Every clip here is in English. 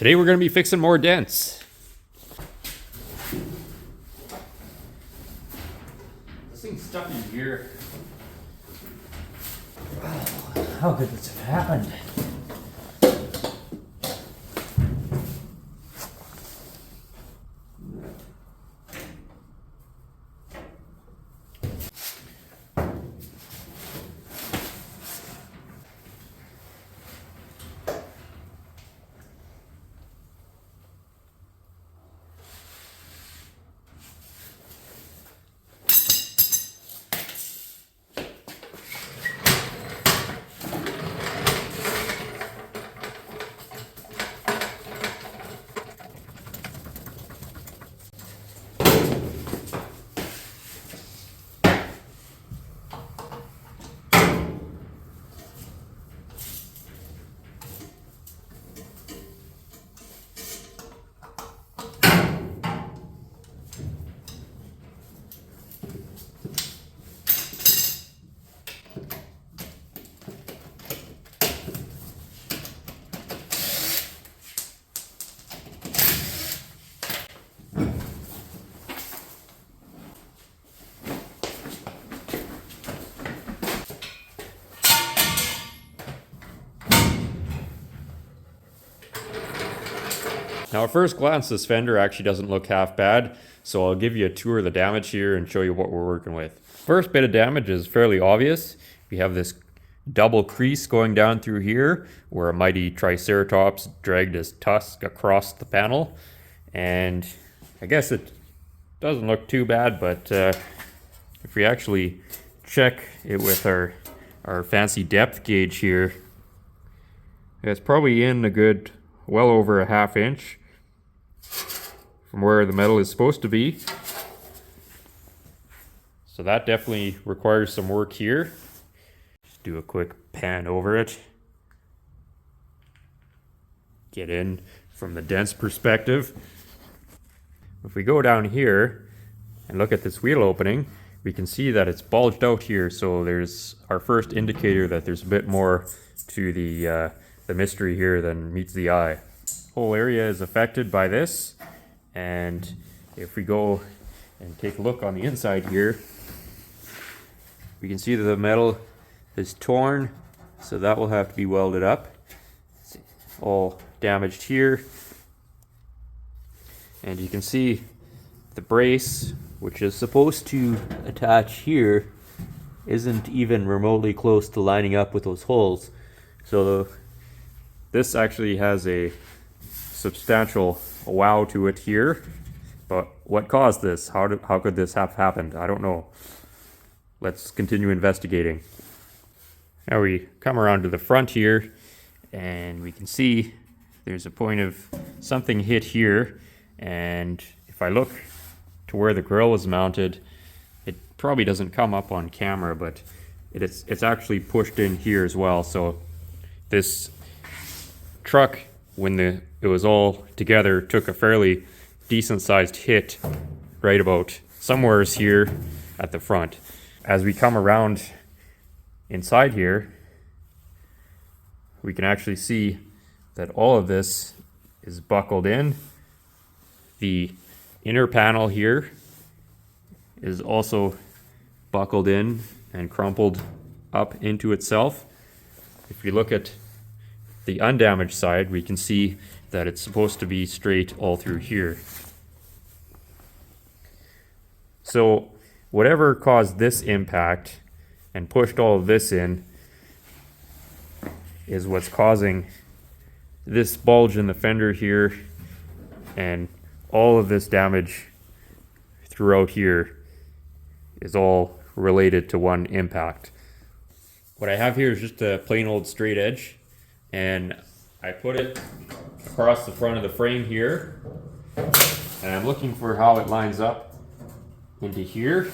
Today we're going to be fixing more dents. This thing's stuck in here. Oh, how could this have happened? Now at first glance, this fender actually doesn't look half bad, so I'll give you a tour of the damage here and show you what we're working with. First bit of damage is fairly obvious. We have this double crease going down through here where a mighty triceratops dragged his tusk across the panel, and I guess it doesn't look too bad, but if we actually check it with our fancy depth gauge here, it's probably in a good well over a ½ inch from where the metal is supposed to be. So that definitely requires some work here. Just do a quick pan over it. Get in from the dent's perspective. If we go down here and look at this wheel opening, we can see that it's bulged out here, so there's our first indicator that there's a bit more to the mystery here than meets the eye. Whole area is affected by this, and if we go and take a look on the inside here, we can see that the metal is torn, so that will have to be welded up. It's all damaged here, and you can see the brace, which is supposed to attach here, isn't even remotely close to lining up with those holes. So this actually has a substantial wow to it here, but what caused this? How could this have happened? I don't know. Let's continue investigating. Now we come around to the front here, and we can see there's a point of something hit here, and if I look to where the grill was mounted, it probably doesn't come up on camera, but it's actually pushed in here as well. So this truck, when it was all together, took a fairly decent sized hit right about somewheres here at the front. As we come around inside here, we can actually see that all of this is buckled in. The inner panel here is also buckled in and crumpled up into itself. If we look at the undamaged side, we can see that it's supposed to be straight all through here. So whatever caused this impact and pushed all of this in is what's causing this bulge in the fender here, and all of this damage throughout here is all related to one impact. What I have here is just a plain old straight edge, and I put it across the front of the frame here, and I'm looking for how it lines up into here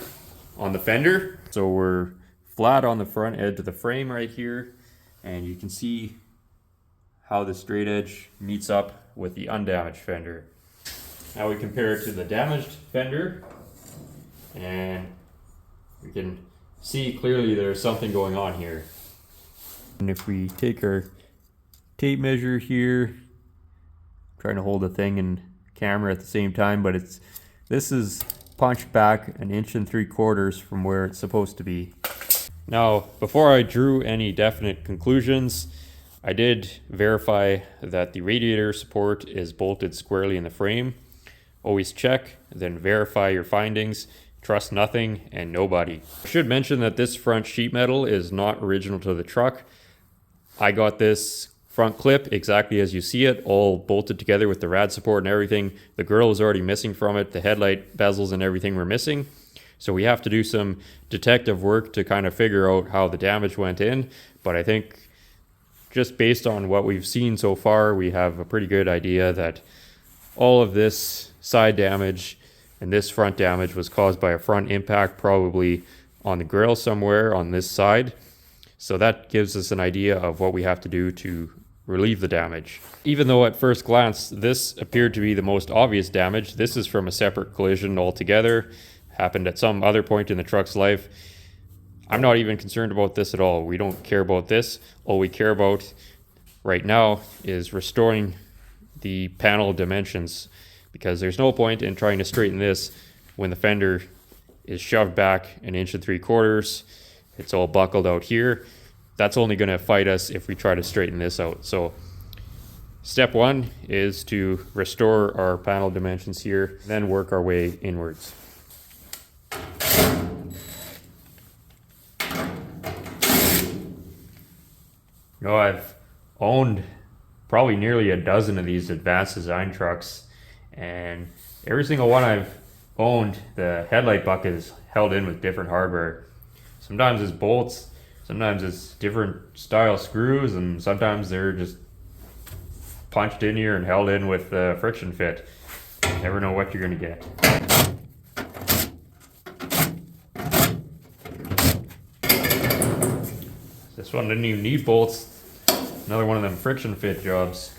on the fender. So we're flat on the front edge of the frame right here, and you can see how the straight edge meets up with the undamaged fender. Now we compare it to the damaged fender, and we can see clearly there's something going on here. And if we take our tape measure here, trying to hold the thing and camera at the same time, but this is punched back 1 3/4 inches from where it's supposed to be. Now, before I drew any definite conclusions, I did verify that the radiator support is bolted squarely in the frame. Always check, then verify your findings. Trust nothing and nobody. I should mention that this front sheet metal is not original to the truck. I got this front clip exactly as you see it, all bolted together with the rad support and everything. The grill was already missing from it. The headlight bezels and everything were missing. So we have to do some detective work to kind of figure out how the damage went in. But I think just based on what we've seen so far, we have a pretty good idea that all of this side damage and this front damage was caused by a front impact, probably on the grill somewhere on this side. So that gives us an idea of what we have to do to relieve the damage. Even though at first glance this appeared to be the most obvious damage, this is from a separate collision altogether. Happened at some other point in the truck's life. I'm not even concerned about this at all. We don't care about this. All we care about right now is restoring the panel dimensions, because there's no point in trying to straighten this when the fender is shoved back 1 3/4 inches. It's all buckled out here. That's only going to fight us if we try to straighten this out. So step one is to restore our panel dimensions here, then work our way inwards. You know, I've owned probably nearly a dozen of these advanced design trucks, and every single one I've owned, the headlight bucket is held in with different hardware. Sometimes it's bolts, sometimes it's different style screws, and sometimes they're just punched in here and held in with the friction fit. Never know what you're gonna get. This one didn't even need bolts. Another one of them friction fit jobs.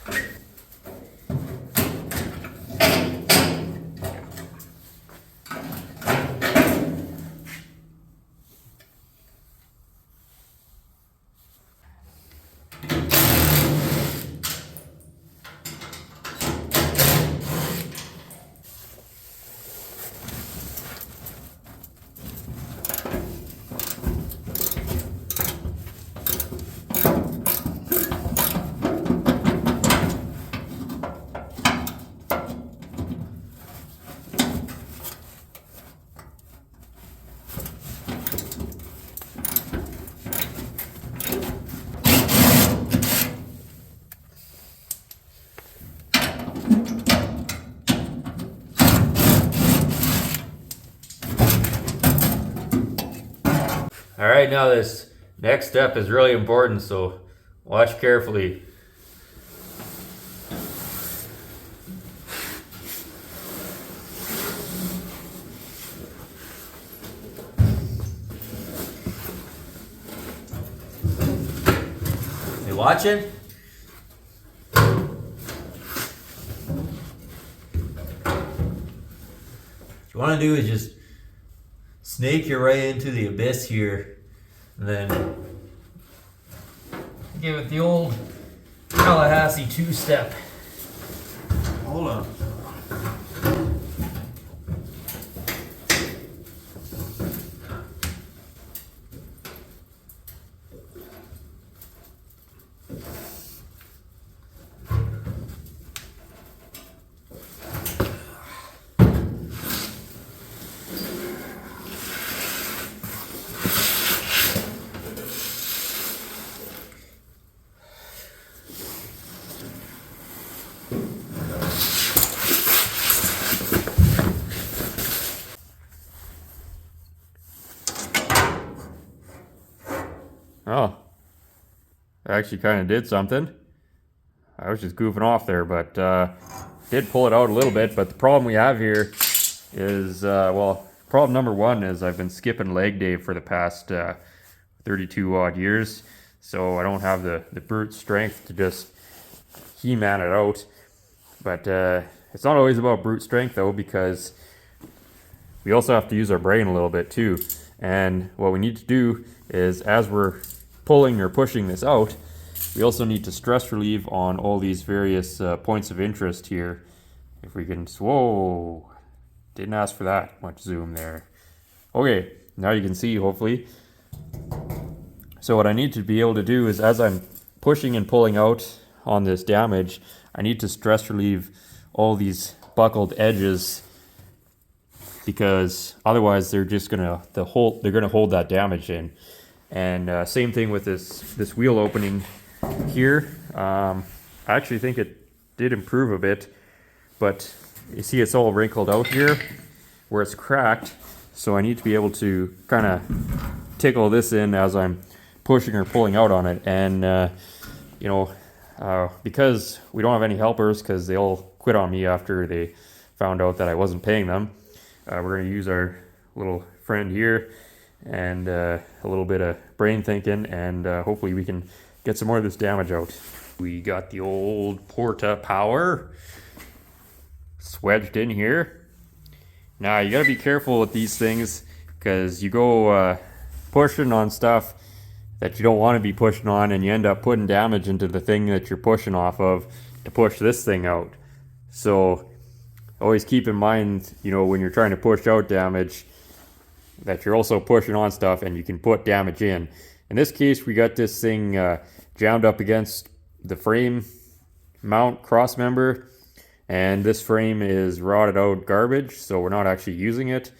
All right, now this next step is really important, so watch carefully. You watching? What you want to do is just snake your way into the abyss here, and then give it the old Tallahassee two-step. Hold on. Oh, I actually kind of did something. I was just goofing off there, but did pull it out a little bit. But the problem we have here is, well, problem number one is I've been skipping leg day for the past 32 odd years. So I don't have the brute strength to just He-Man it out. But it's not always about brute strength though, because we also have to use our brain a little bit too. And what we need to do is, as we're pulling or pushing this out, We also need to stress relieve on all these various points of interest here. If we can, whoa, didn't ask for that much zoom there. Okay, now you can see hopefully. So what I need to be able to do is, as I'm pushing and pulling out on this damage, I need to stress relieve all these buckled edges, because otherwise they're just gonna hold that damage in. And same thing with this wheel opening here. I actually think it did improve a bit, but you see it's all wrinkled out here where it's cracked. So I need to be able to kind of tickle this in as I'm pushing or pulling out on it. And because we don't have any helpers, because they all quit on me after they found out that I wasn't paying them, we're going to use our little friend here and a little bit of brain thinking, and hopefully we can get some more of this damage out. We got the old Porta Power wedged in here. Now you got to be careful with these things, because you go pushing on stuff that you don't want to be pushing on, and you end up putting damage into the thing that you're pushing off of to push this thing out. So always keep in mind, when you're trying to push out damage, that you're also pushing on stuff and you can put damage in. In this case, we got this thing jammed up against the frame mount cross member, and this frame is rotted out garbage, so we're not actually using it.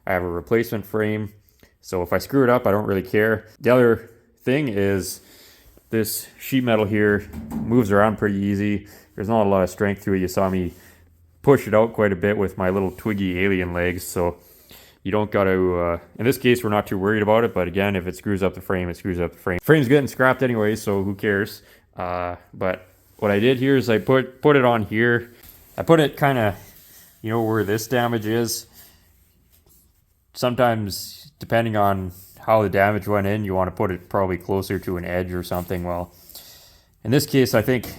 I have a replacement frame, so if I screw it up, I don't really care. The other thing is this sheet metal here moves around pretty easy. There's not a lot of strength to it. You saw me push it out quite a bit with my little twiggy alien legs, so you don't got to, in this case, we're not too worried about it, but again, if it screws up the frame, it screws up the frame. Frame's getting scrapped anyway, so who cares? But what I did here is I put it on here. I put it kind of, where this damage is. Sometimes, depending on how the damage went in, you want to put it probably closer to an edge or something. Well, in this case, I think,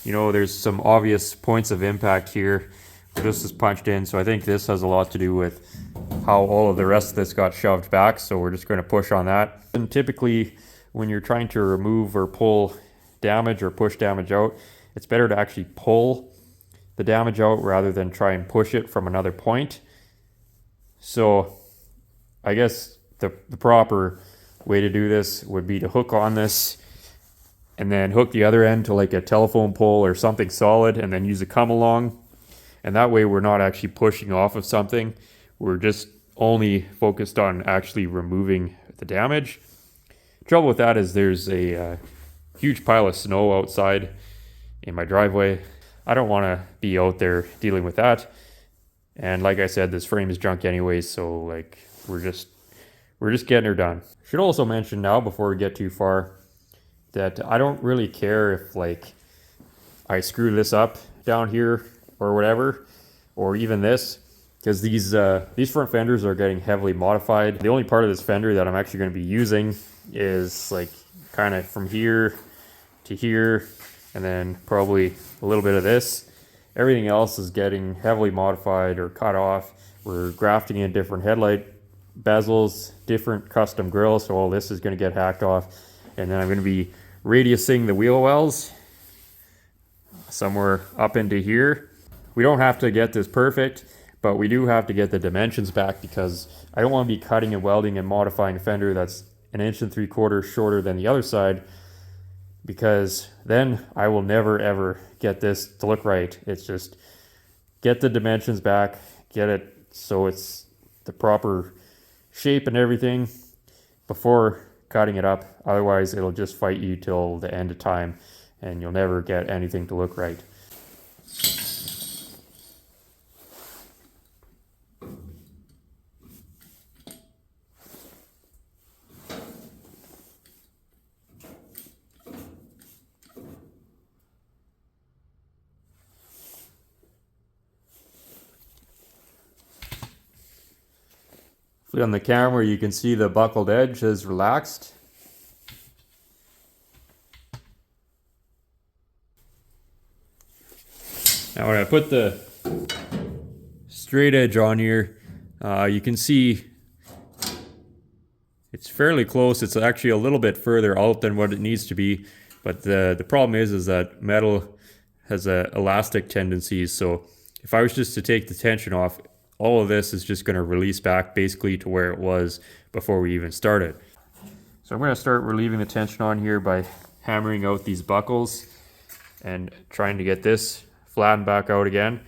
there's some obvious points of impact here. This is punched in, so I think this has a lot to do with how all of the rest of this got shoved back, so we're just going to push on that. And typically, when you're trying to remove or pull damage or push damage out, it's better to actually pull the damage out rather than try and push it from another point. So I guess the proper way to do this would be to hook on this and then hook the other end to like a telephone pole or something solid, and then use a come along. And that way we're not actually pushing off of something. We're just only focused on actually removing the damage. Trouble with that is there's a huge pile of snow outside in my driveway. I don't want to be out there dealing with that. And like I said, this frame is junk anyways, so like we're just getting her done. Should also mention now, before we get too far, that I don't really care if like I screw this up down here or whatever, or even this, because these front fenders are getting heavily modified. The only part of this fender that I'm actually going to be using is like kind of from here to here, and then probably a little bit of this. Everything else is getting heavily modified or cut off. We're grafting in different headlight bezels, different custom grills, so all this is going to get hacked off. And then I'm going to be radiusing the wheel wells somewhere up into here. We don't have to get this perfect, but we do have to get the dimensions back, because I don't want to be cutting and welding and modifying a fender that's 1 3/4 inches shorter than the other side, because then I will never ever get this to look right. It's just get the dimensions back, get it so it's the proper shape and everything before cutting it up. Otherwise it'll just fight you till the end of time and you'll never get anything to look right. On the camera you can see the buckled edge has relaxed. Now when I put the straight edge on here, you can see It's fairly close. It's actually a little bit further out than what it needs to be. But the problem is that metal has elastic tendencies. So if I was just to take the tension off, all of this is just going to release back basically to where it was before we even started. So I'm going to start relieving the tension on here by hammering out these buckles and trying to get this flattened back out again.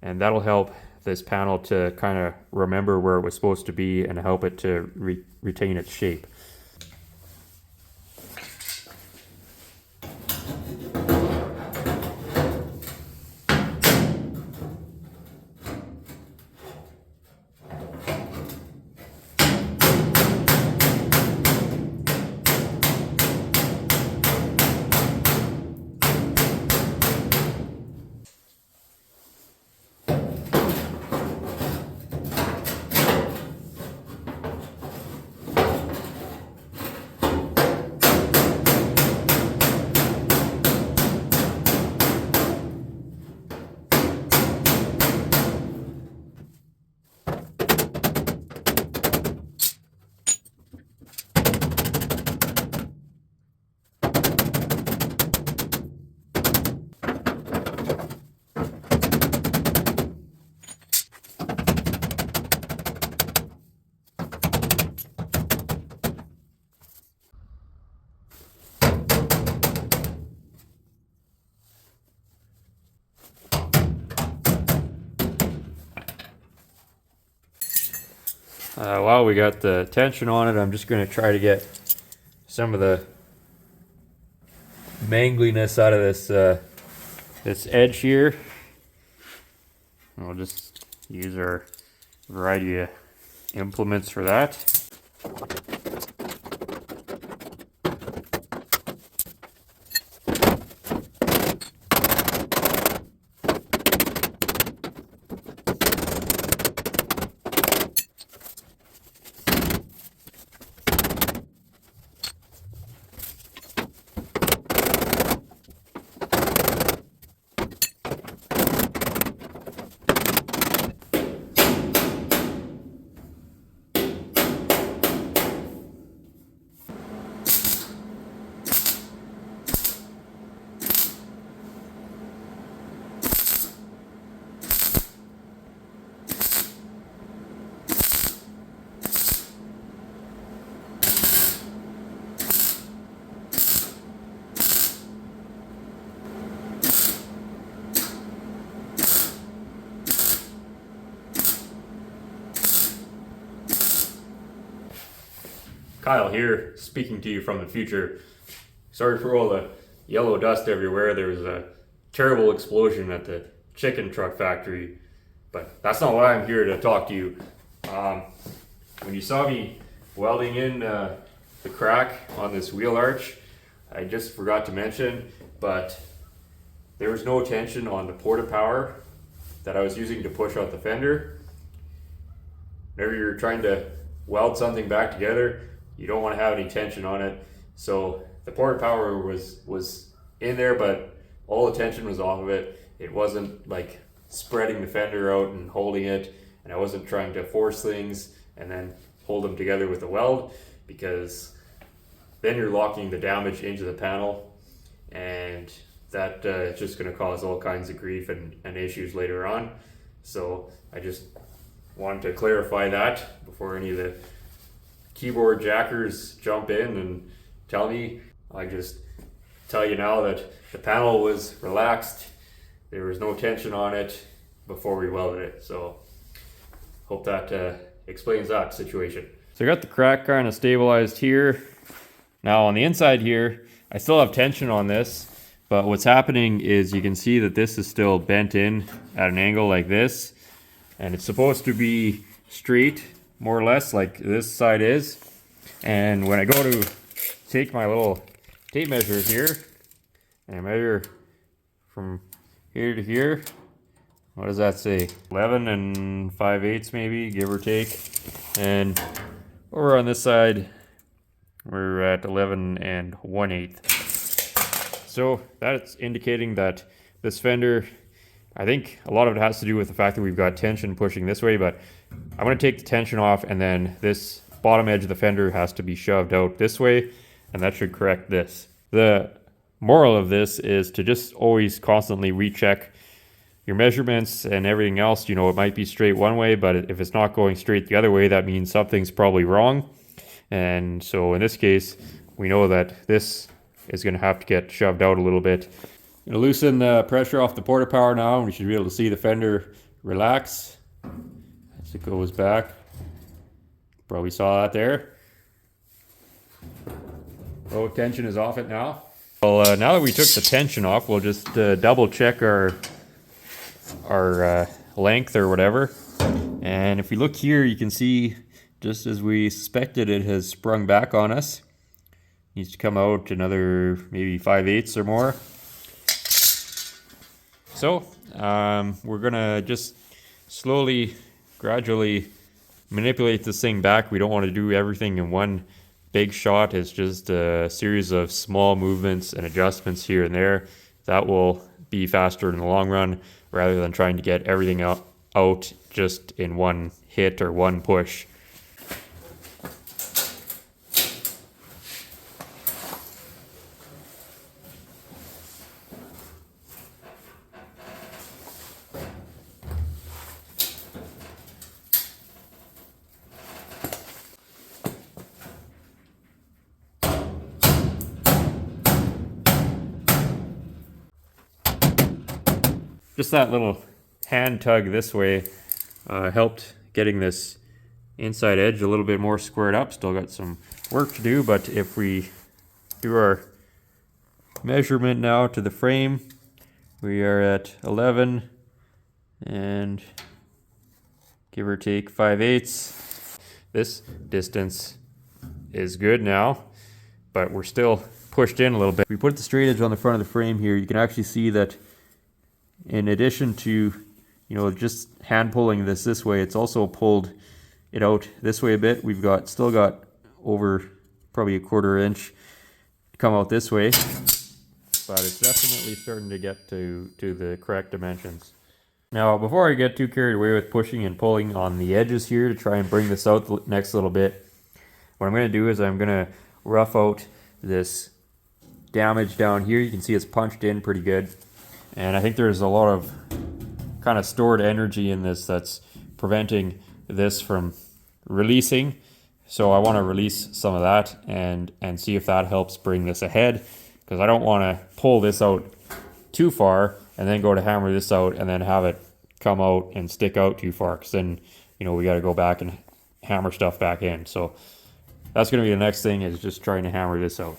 And that'll help this panel to kind of remember where it was supposed to be and help it to retain its shape. While we got the tension on it, I'm just going to try to get some of the mangliness out of this this edge here. And we'll just use our variety of implements for that. Kyle here, speaking to you from the future. Sorry for all the yellow dust everywhere. There was a terrible explosion at the chicken truck factory, but that's not why I'm here to talk to you. When you saw me welding in the crack on this wheel arch, I just forgot to mention, but there was no tension on the porta power that I was using to push out the fender. Whenever you're trying to weld something back together, you don't want to have any tension on it. So the porta power was in there, but all the tension was off of it. It wasn't like spreading the fender out and holding it, and I wasn't trying to force things and then hold them together with a weld, because then you're locking the damage into the panel, and that is just going to cause all kinds of grief and issues later on. So I just wanted to clarify that before any of the keyboard jackers jump in and tell me. I just tell you now that the panel was relaxed. There was no tension on it before we welded it. So hope that explains that situation. So I got the crack kind of stabilized here. Now on the inside here, I still have tension on this, but what's happening is you can see that this is still bent in at an angle like this, and it's supposed to be straight, more or less, like this side is. And when I go to take my little tape measure here and measure from here to here, what does that say? 11 5/8 maybe, give or take. And over on this side, we're at 11 1/8. So that's indicating that this fender, I think a lot of it has to do with the fact that we've got tension pushing this way, but I'm going to take the tension off, and then this bottom edge of the fender has to be shoved out this way, and that should correct this. The moral of this is to just always constantly recheck your measurements and everything else. You know, it might be straight one way, but if it's not going straight the other way, that means something's probably wrong. And so in this case, we know that this is going to have to get shoved out a little bit. I'm going to loosen the pressure off the porta power now, and we should be able to see the fender relax as it goes back. Probably saw that there. Oh, tension is off it now. Well, now that we took the tension off, we'll just double check our length or whatever. And if we look here, you can see, just as we suspected, it has sprung back on us. Needs to come out another maybe 5/8 or more. So we're gonna just slowly, gradually manipulate this thing back. We don't want to do everything in one big shot. It's just a series of small movements and adjustments here and there. That will be faster in the long run, rather than trying to get everything out just in one hit or one push. Just that little hand tug this way helped getting this inside edge a little bit more squared up. Still got some work to do, but if we do our measurement now to the frame, we are at 11 and give or take 5/8. This distance is good now, but we're still pushed in a little bit. If we put the straight edge on the front of the frame here, you can actually see that in addition to, you know, just hand pulling this way, it's also pulled it out this way a bit. We've still got over probably a 1/4 inch to come out this way, but it's definitely starting to get to the correct dimensions. Now, before I get too carried away with pushing and pulling on the edges here to try and bring this out the next little bit, what I'm going to do is I'm going to rough out this damage down here. You can see it's punched in pretty good. And I think there's a lot of kind of stored energy in this that's preventing this from releasing. So I want to release some of that and see if that helps bring this ahead, because I don't want to pull this out too far and then go to hammer this out and then have it come out and stick out too far, because then, you know, we got to go back and hammer stuff back in. So that's going to be the next thing, is just trying to hammer this out.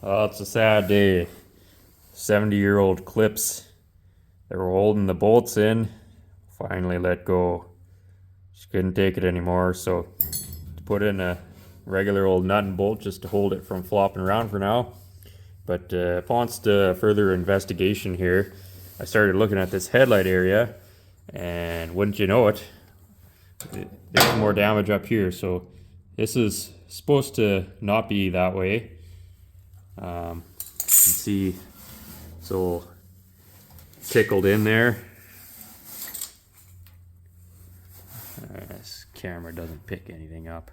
Oh, it's a sad day. 70-year-old clips that were holding the bolts in finally let go. Just couldn't take it anymore, so put in a regular old nut and bolt just to hold it from flopping around for now. But upon further investigation here, I started looking at this headlight area, and wouldn't you know it, there's more damage up here. So this is supposed to not be that way. You can see it's all tickled in there. This camera doesn't pick anything up.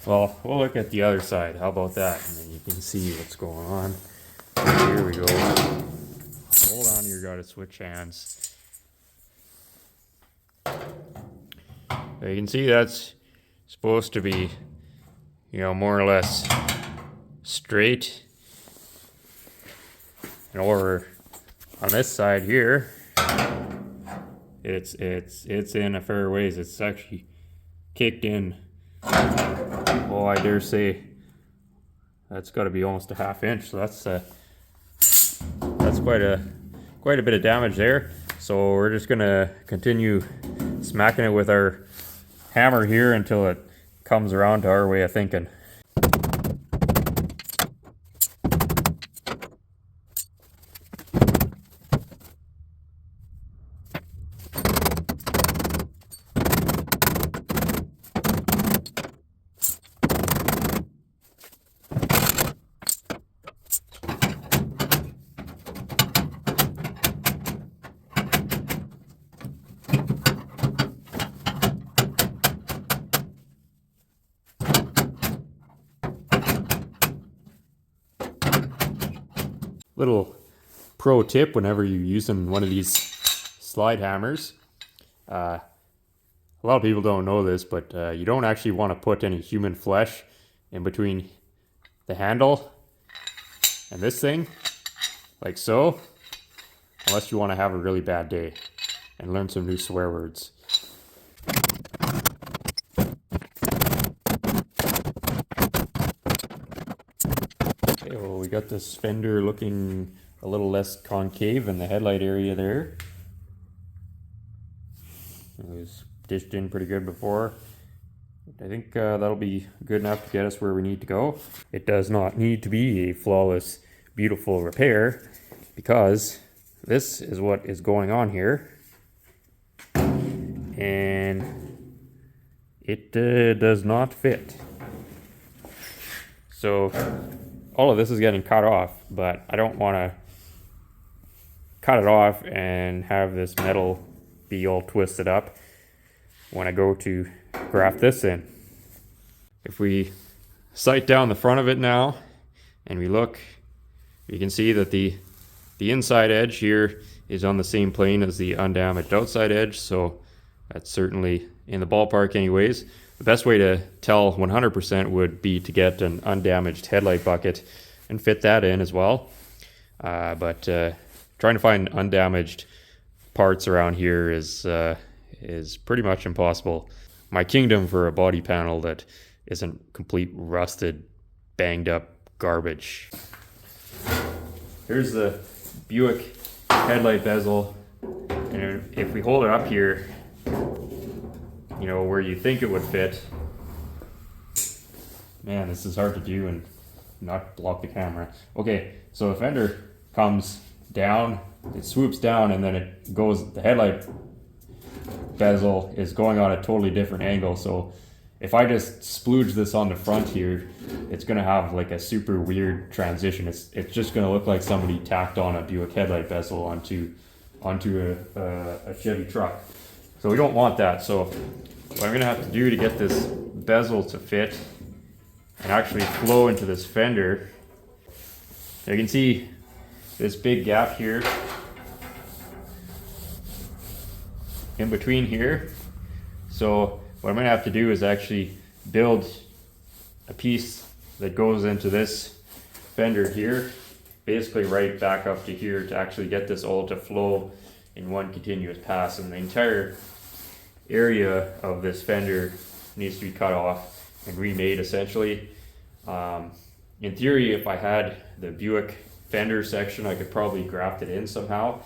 Well, we'll look at the other side. How about that? And then you can see what's going on. Here we go. Hold on, you gotta switch hands. So you can see that's supposed to be, you know, more or less straight. And over on this side here, it's in a fair ways. It's actually kicked in. Oh, I dare say that's got to be almost a ½ inch. So that's quite a bit of damage there. So we're just gonna continue smacking it with our hammer here until it comes around to our way of thinking. Little pro tip whenever you're using one of these slide hammers. A lot of people don't know this, but you don't actually want to put any human flesh in between the handle and this thing, like so, unless you want to have a really bad day and learn some new swear words. Okay, well, we got this fender looking a little less concave in the headlight area there. It was dished in pretty good before. I think that'll be good enough to get us where we need to go. It does not need to be a flawless, beautiful repair, because this is what is going on here. And it does not fit. So all of this is getting cut off, but I don't want to cut it off and have this metal be all twisted up when I go to graft this in. If we sight down the front of it now and we look, you can see that the inside edge here is on the same plane as the undamaged outside edge, so that's certainly in the ballpark anyways. The best way to tell 100% would be to get an undamaged headlight bucket and fit that in as well. But trying to find undamaged parts around here is pretty much impossible. My kingdom for a body panel that isn't complete rusted, banged up garbage. Here's the Buick headlight bezel, and if we hold it up here, you know, where you think it would fit. Man, this is hard to do and not block the camera. Okay, so the fender comes down, it swoops down, and then it goes, the headlight bezel is going on a totally different angle. So if I just splooge this on the front here, it's gonna have like a super weird transition. It's just gonna look like somebody tacked on a Buick headlight bezel onto a Chevy truck. So we don't want that. So what I'm gonna have to do to get this bezel to fit and actually flow into this fender, you can see this big gap here in between here. So what I'm gonna have to do is actually build a piece that goes into this fender here, basically right back up to here, to actually get this all to flow in one continuous pass. And the entire area of this fender needs to be cut off and remade essentially. In theory, if I had the Buick fender section, I could probably graft it in somehow,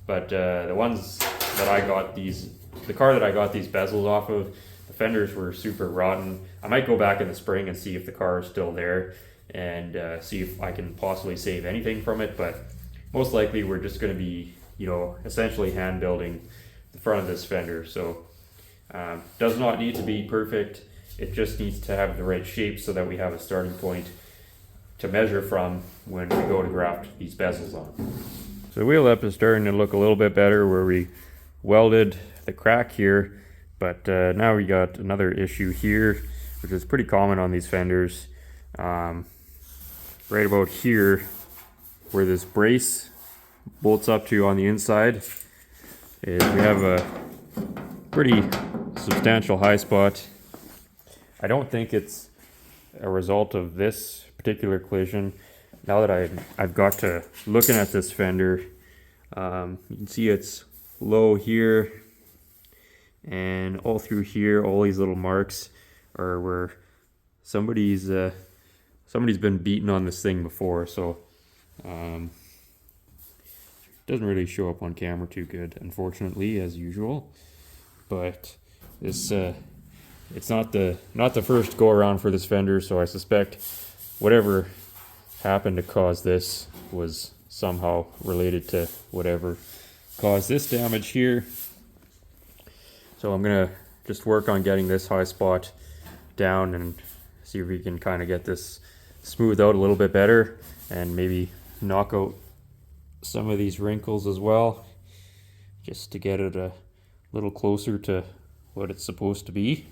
but the ones that I got the car that I got these bezels off of, the fenders were super rotten. I might go back in the spring and see if the car is still there and see if I can possibly save anything from it, but most likely we're just going to be, essentially hand building the front of this fender. So does not need to be perfect. It just needs to have the right shape so that we have a starting point to measure from when we go to graft these bezels on. So the wheel lip is starting to look a little bit better where we welded the crack here, but now we got another issue here, which is pretty common on these fenders. Right about here where this brace bolts up to on the inside is we have a pretty substantial high spot. I don't think it's a result of this particular collision. Now that I've got to looking at this fender, you can see it's low here and all through here. All these little marks are where somebody's been beaten on this thing before. So doesn't really show up on camera too good, unfortunately, as usual. But this it's not the first go around for this fender, so I suspect whatever happened to cause this was somehow related to whatever caused this damage here. So I'm gonna just work on getting this high spot down and see if we can kind of get this smoothed out a little bit better and maybe knock out some of these wrinkles as well, just to get it a little closer to what it's supposed to be.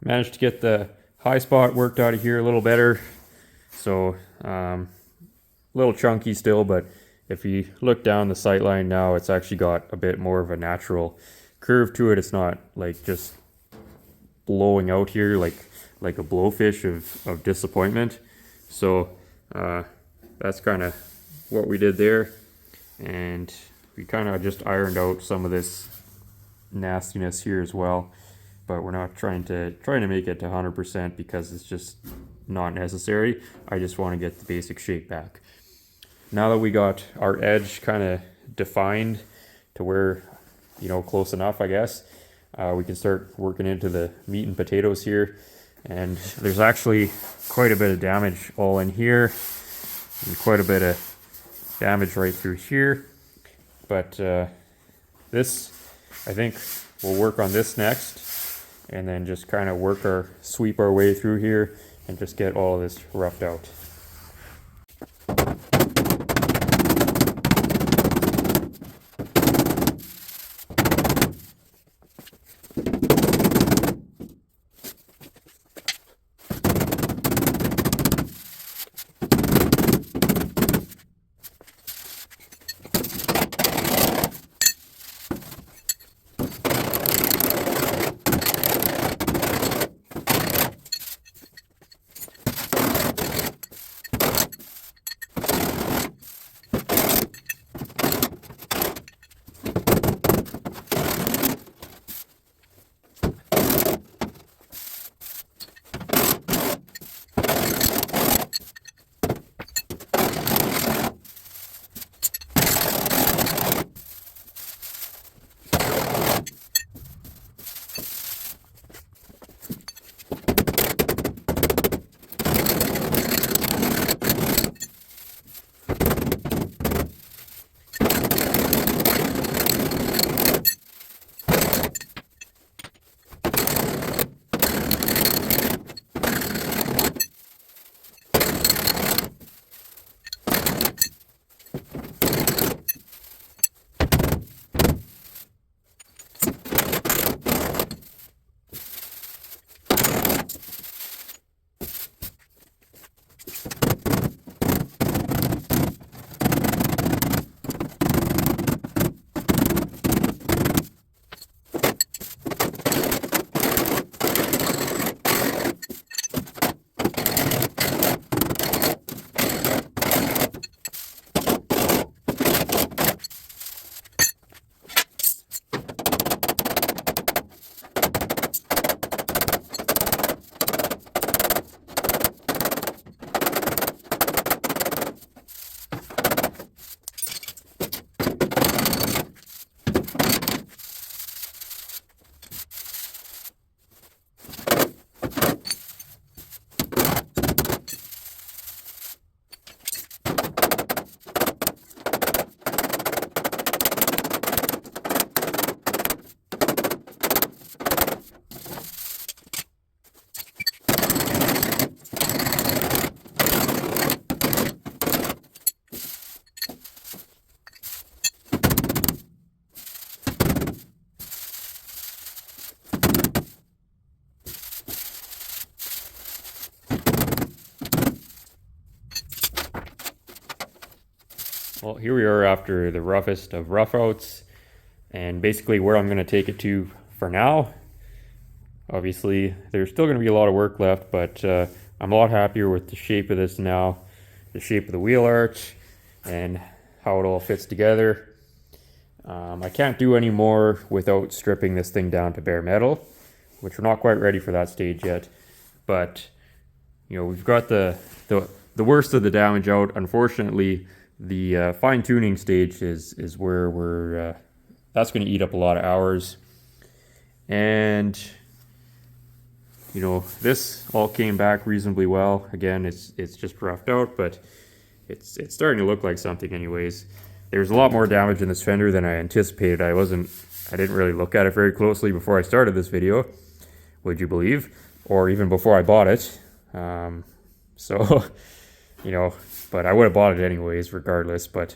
Managed to get the high spot worked out of here a little better. So a little chunky still, but if you look down the sight line now, it's actually got a bit more of a natural curve to it. It's not like just blowing out here like a blowfish of disappointment. So that's kind of what we did there, and we kind of just ironed out some of this nastiness here as well. But we're not trying to make it to 100% because it's just not necessary. I just want to get the basic shape back. Now that we got our edge kind of defined to where, close enough, I guess, we can start working into the meat and potatoes here. And there's actually quite a bit of damage all in here, and quite a bit of damage right through here. But this, I think we'll work on this next, and then just kind of sweep our way through here and just get all of this roughed out. Well, here we are after the roughest of roughouts, and basically where I'm going to take it to for now. Obviously, there's still going to be a lot of work left, but I'm a lot happier with the shape of this now, the shape of the wheel arch, and how it all fits together. I can't do any more without stripping this thing down to bare metal, which we're not quite ready for that stage yet. But you know, we've got the worst of the damage out. Unfortunately, the fine tuning stage is where we're that's going to eat up a lot of hours. And you know, this all came back reasonably well. Again, it's just roughed out, but it's starting to look like something anyways. There's a lot more damage in this fender than I anticipated. I didn't really look at it very closely before I started this video, would you believe? Or even before I bought it. So, you know, but I would have bought it anyways, regardless. But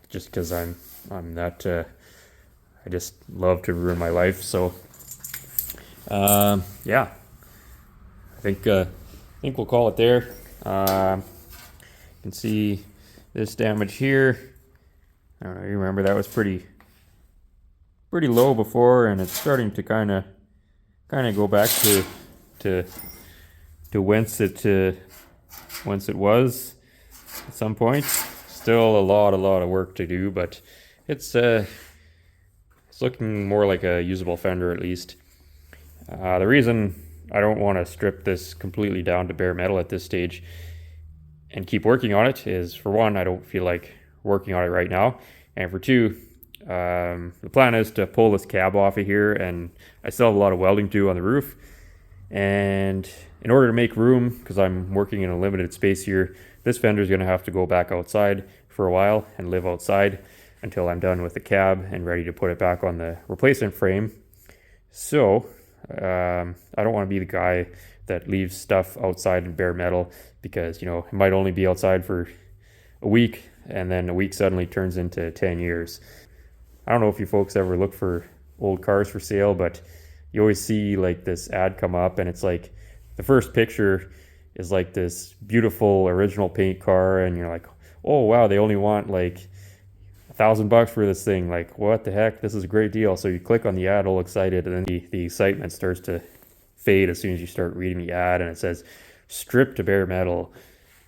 just because I'm not, I just love to ruin my life. So, yeah, I think we'll call it there. You can see this damage here. I don't know. You remember that was pretty low before, and it's starting to kind of go back to whence it was at some point. Still a lot of work to do, but it's looking more like a usable fender at least. The reason I don't want to strip this completely down to bare metal at this stage and keep working on it is, for one, I don't feel like working on it right now, and for two, the plan is to pull this cab off of here, and I still have a lot of welding to do on the roof. And in order to make room, because I'm working in a limited space here, this fender is going to have to go back outside for a while and live outside until I'm done with the cab and ready to put it back on the replacement frame. So I don't want to be the guy that leaves stuff outside in bare metal, because, you know, it might only be outside for a week, and then a week suddenly turns into 10 years. I don't know if you folks ever look for old cars for sale, but you always see like this ad come up, and it's like the first picture is like this beautiful original paint car, and you're like, oh wow, they only want like $1,000 for this thing. Like, what the heck? This is a great deal. So you click on the ad all excited, and then the excitement starts to fade as soon as you start reading the ad, and it says stripped to bare metal,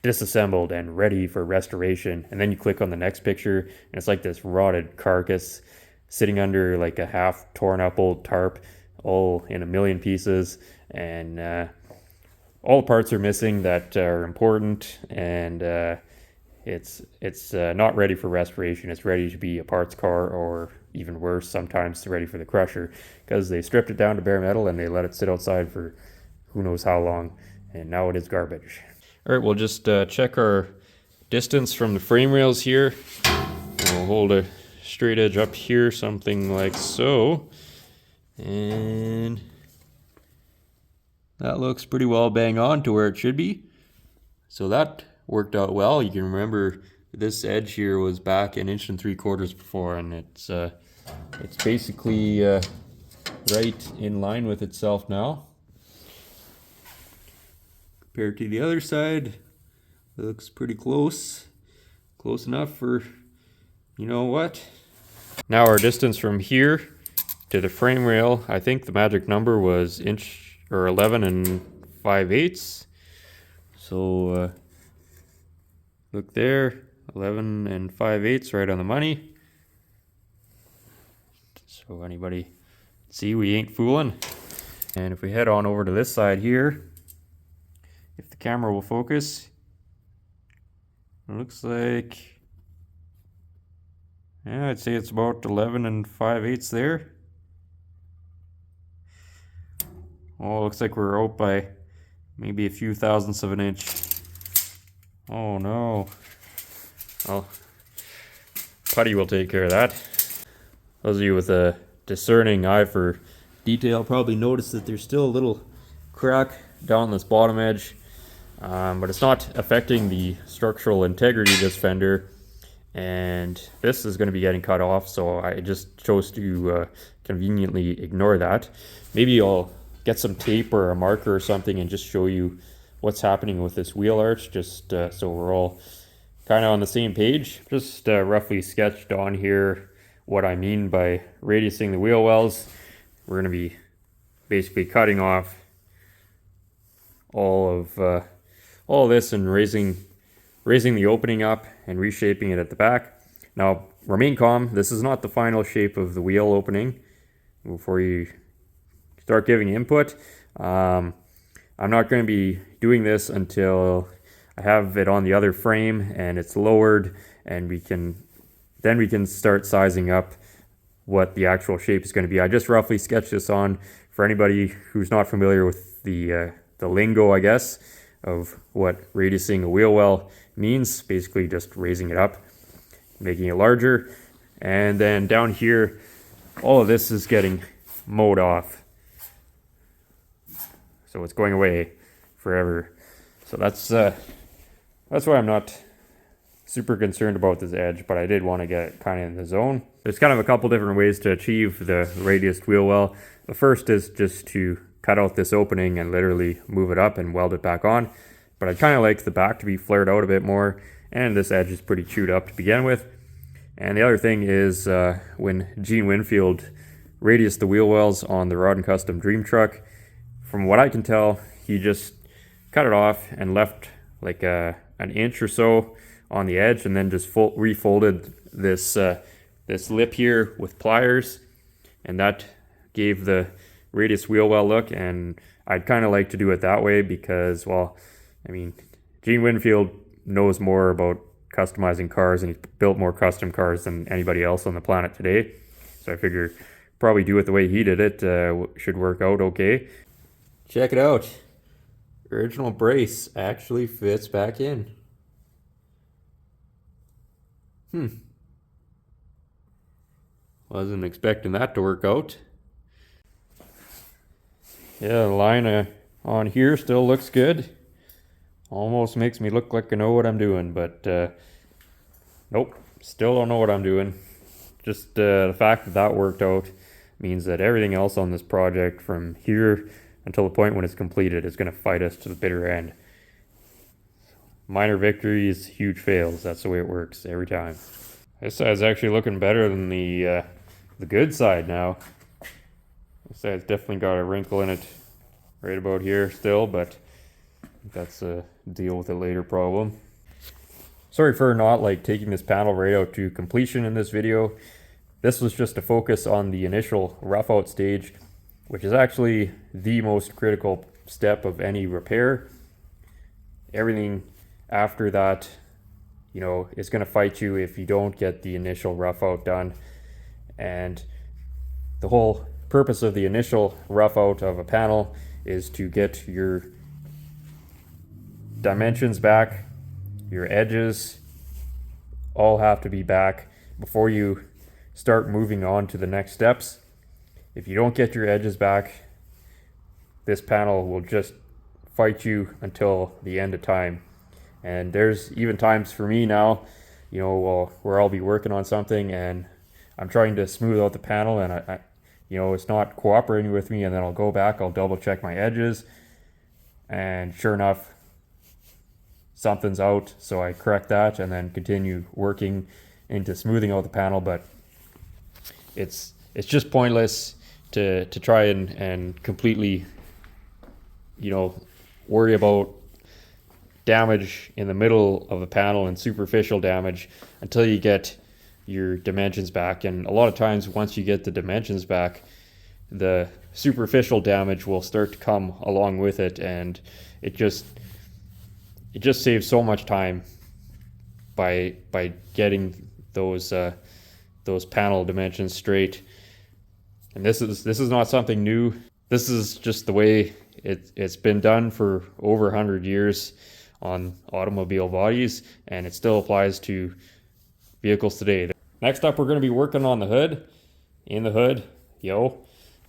disassembled and ready for restoration. And then you click on the next picture, and it's like this rotted carcass sitting under like a half torn up old tarp, all in a million pieces, and all the parts are missing that are important, and it's not ready for restoration. It's ready to be a parts car, or even worse, sometimes ready for the crusher, because they stripped it down to bare metal and they let it sit outside for who knows how long, and now it is garbage. All right, we'll just check our distance from the frame rails here. We'll hold a straight edge up here, something like so, and that looks pretty well bang on to where it should be. So that worked out well. You can remember this edge here was back 1 3/4 inches before, and it's basically right in line with itself now. Compared to the other side, looks pretty close enough for, you know what. Now our distance from here to the frame rail, I think the magic number was 11 5/8. So look there, 11 5/8, right on the money. So anybody see, we ain't fooling. And if we head on over to this side here, if the camera will focus, it looks like, yeah, I'd say it's about 11 5/8 there. Oh, looks like we're out by maybe a few thousandths of an inch. Oh no. Well, putty will take care of that. Those of you with a discerning eye for detail probably notice that there's still a little crack down this bottom edge, but it's not affecting the structural integrity of this fender, and this is going to be getting cut off, so I just chose to conveniently ignore that. Maybe I'll get some tape or a marker or something and just show you what's happening with this wheel arch, just so we're all kind of on the same page. Just roughly sketched on here what I mean by radiusing the wheel wells. We're going to be basically cutting off all of this and raising the opening up and reshaping it at the back. Now, remain calm. This is not the final shape of the wheel opening. Before you start giving input, I'm not going to be doing this until I have it on the other frame and it's lowered, and we can start sizing up what the actual shape is going to be. I just roughly sketched this on for anybody who's not familiar with the lingo, I guess, of what radiusing a wheel well means. Basically just raising it up, making it larger. And then down here, all of this is getting mowed off. So it's going away forever. So that's why I'm not super concerned about this edge, but I did want to get it kind of in the zone. There's kind of a couple different ways to achieve the radiused wheel well. The first is just to cut out this opening and literally move it up and weld it back on. But I kind of like the back to be flared out a bit more, and this edge is pretty chewed up to begin with. And the other thing is when Gene Winfield radiused the wheel wells on the Rod and Custom Dream Truck, from what I can tell, he just cut it off and left like an inch or so on the edge, and then just refolded this lip here with pliers, and that gave the radius wheel well look. And I'd kind of like to do it that way because, well, I mean, Gene Winfield knows more about customizing cars, and he's built more custom cars than anybody else on the planet today. So I figure probably do it the way he did it should work out okay. Check it out. Original brace actually fits back in. Wasn't expecting that to work out. Yeah, the line on here still looks good. Almost makes me look like I know what I'm doing, but nope, still don't know what I'm doing. Just the fact that that worked out means that everything else on this project from here until the point when it's completed is going to fight us to the bitter end. Minor victories, huge fails. That's the way it works every time. This side's actually looking better than the good side now. This side's definitely got a wrinkle in it right about here still, but that's a deal with it later problem. Sorry for not taking this panel right out to completion in this video. This was just to focus on the initial rough out stage, which is actually the most critical step of any repair. Everything after that, you know, is going to fight you if you don't get the initial rough out done. And the whole purpose of the initial rough out of a panel is to get your dimensions back, your edges all have to be back before you start moving on to the next steps. If you don't get your edges back, this panel will just fight you until the end of time. And there's even times for me now, you know, where I'll be working on something and I'm trying to smooth out the panel, and I you know, it's not cooperating with me, and then I'll go back, I'll double check my edges, and sure enough, something's out, so I correct that and then continue working into smoothing out the panel. But it's just pointless to try and completely, you know, worry about damage in the middle of the panel and superficial damage until you get your dimensions back. And a lot of times once you get the dimensions back, the superficial damage will start to come along with it, and it just saves so much time by getting those panel dimensions straight. And this is not something new. This is just the way it's been done for over 100 years on automobile bodies, and it still applies to vehicles today. Next up, we're going to be working on the hood. In the hood,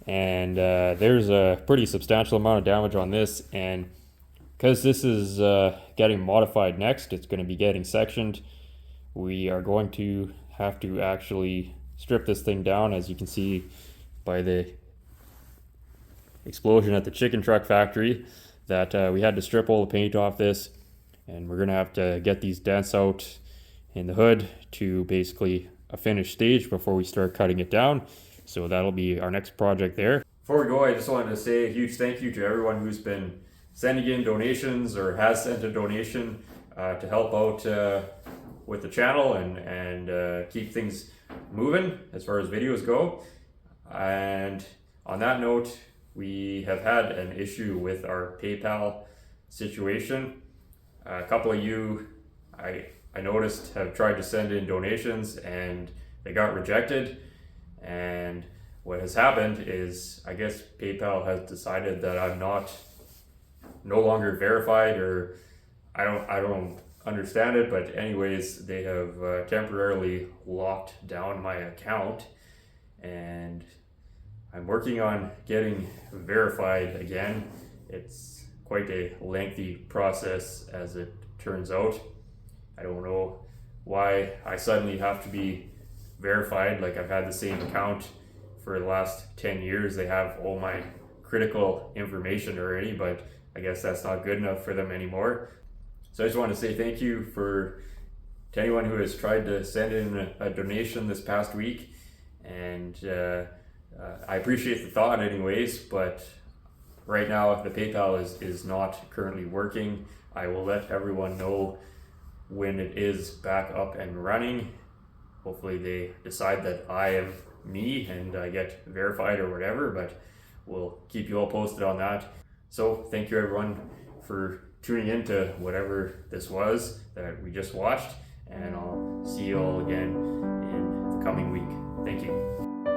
and there's a pretty substantial amount of damage on this, and because this is getting modified next, it's going to be getting sectioned. We are going to have to actually strip this thing down, as you can see by the explosion at the chicken truck factory, that we had to strip all the paint off this, and we're going to have to get these dents out in the hood to basically a finished stage before we start cutting it down. So that'll be our next project there. Before we go, I just wanted to say a huge thank you to everyone who's been sending in donations or has sent a donation to help out with the channel and keep things moving as far as videos go. And on that note, we have had an issue with our PayPal situation. A couple of you, I noticed, have tried to send in donations and they got rejected. And what has happened is, I guess PayPal has decided that I'm no longer verified, or I don't understand it, but anyways, they have temporarily locked down my account, and I'm working on getting verified again. It's quite a lengthy process, as it turns out. I don't know why I suddenly have to be verified. Like, I've had the same account for the last 10 years. They have all my critical information already, but I guess that's not good enough for them anymore. So I just want to say thank you to anyone who has tried to send in a donation this past week, and I appreciate the thought anyways, but right now the PayPal is not currently working. I will let everyone know when it is back up and running. Hopefully they decide that I am me and I get verified or whatever, but we'll keep you all posted on that. So thank you everyone for tuning in to whatever this was that we just watched, and I'll see you all again in the coming week. Thank you.